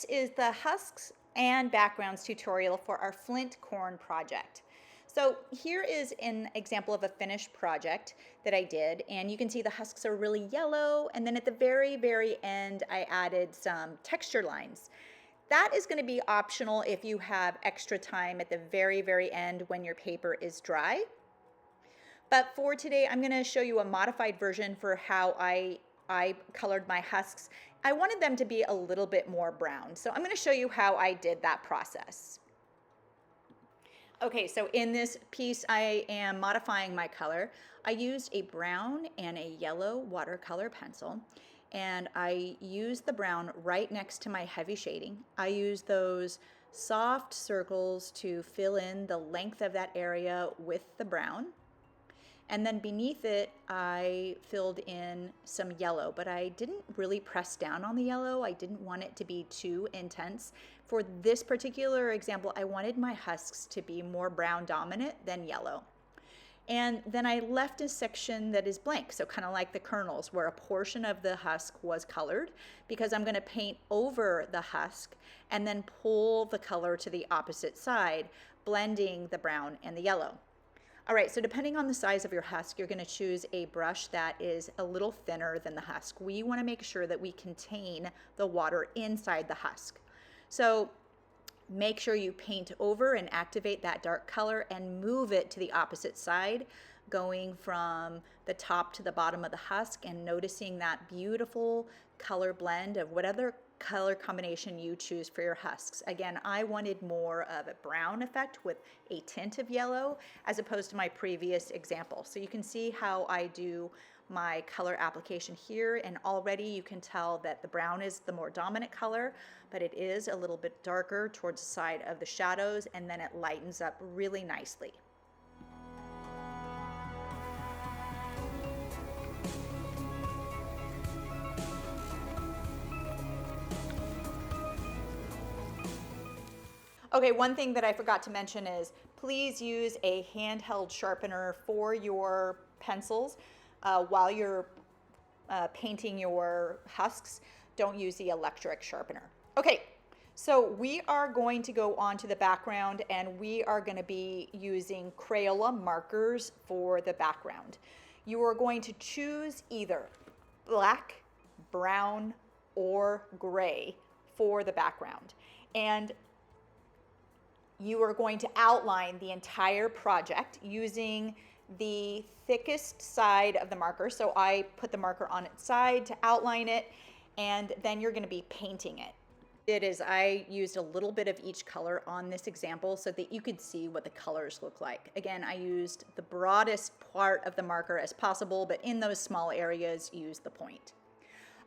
This is the husks and backgrounds tutorial for our Flint corn project. So here is an example of a finished project that I did, and you can see the husks are really yellow, and then at the very end I added some texture lines. That is going to be optional if you have extra time at the very end when your paper is dry. But for today, I'm going to show you a modified version for how I colored my husks. I wanted them to be a little bit more brown. So I'm going to show you how I did that process. Okay, so in this piece, I am modifying my color. I used a brown and a yellow watercolor pencil, and I used the brown right next to my heavy shading. I used those soft circles to fill in the length of that area with the brown. And then beneath it, I filled in some yellow, but I didn't really press down on the yellow. I didn't want it to be too intense. For this particular example, I wanted my husks to be more brown dominant than yellow. And then I left a section that is blank, so kind of like the kernels, where a portion of the husk was colored, because I'm going to paint over the husk and then pull the color to the opposite side, blending the brown and the yellow. All right, so depending on the size of your husk, you're going to choose a brush that is a little thinner than the husk. We want to make sure that we contain the water inside the husk. So make sure you paint over and activate that dark color and move it to the opposite side, going from the top to the bottom of the husk and noticing that beautiful color blend of whatever color combination you choose for your husks. Again, I wanted more of a brown effect with a tint of yellow as opposed to my previous example. So you can see how I do my color application here, and already you can tell that the brown is the more dominant color, but it is a little bit darker towards the side of the shadows, and then it lightens up really nicely. Okay, one thing that I forgot to mention is please use a handheld sharpener for your pencils while you're painting your husks. Don't use the electric sharpener. Okay, so we are going to go on to the background, and we are going to be using Crayola markers for the background. You are going to choose either black, brown, or gray for the background. And you are going to outline the entire project using the thickest side of the marker. So I put the marker on its side to outline it, and then you're going to be painting it. I used a little bit of each color on this example so that you could see what the colors look like. Again, I used the broadest part of the marker as possible, but in those small areas, use the point.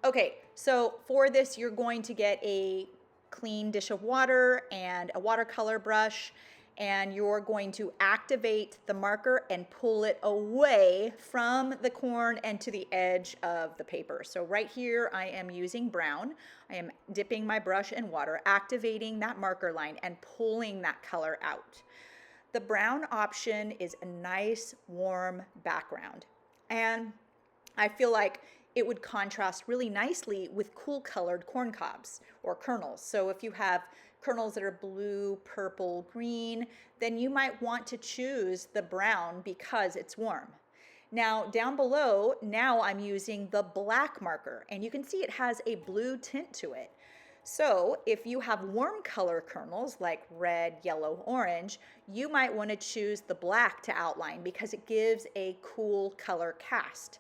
Okay, so for this, you're going to get a clean dish of water and a watercolor brush, and you're going to activate the marker and pull it away from the corn and to the edge of the paper. So right here I am using brown. I am dipping my brush in water, activating that marker line and pulling that color out. The brown option is a nice warm background, and I feel like it would contrast really nicely with cool colored corn cobs or kernels. So if you have kernels that are blue, purple, green, then you might want to choose the brown because it's warm. Now down below, now I'm using the black marker, and you can see it has a blue tint to it. So if you have warm color kernels like red, yellow, orange, you might want to choose the black to outline because it gives a cool color cast.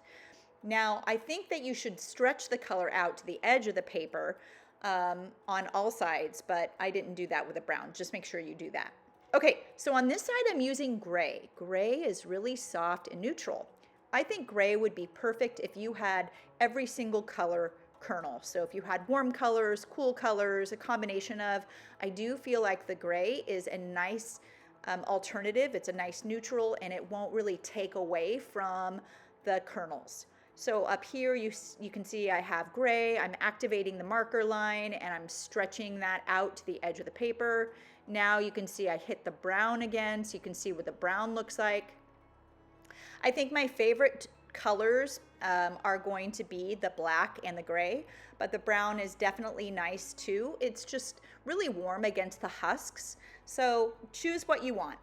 Now, I think that you should stretch the color out to the edge of the paper on all sides, but I didn't do that with a brown. Just make sure you do that. Okay, so on this side, I'm using gray. Gray is really soft and neutral. I think gray would be perfect if you had every single color kernel. So if you had warm colors, cool colors, a combination of, I do feel like the gray is a nice alternative. It's a nice neutral, and it won't really take away from the kernels. So up here, you can see I have gray. I'm activating the marker line, and I'm stretching that out to the edge of the paper. Now you can see I hit the brown again, so you can see what the brown looks like. I think my favorite colors are going to be the black and the gray, but the brown is definitely nice too. It's just really warm against the husks. So choose what you want.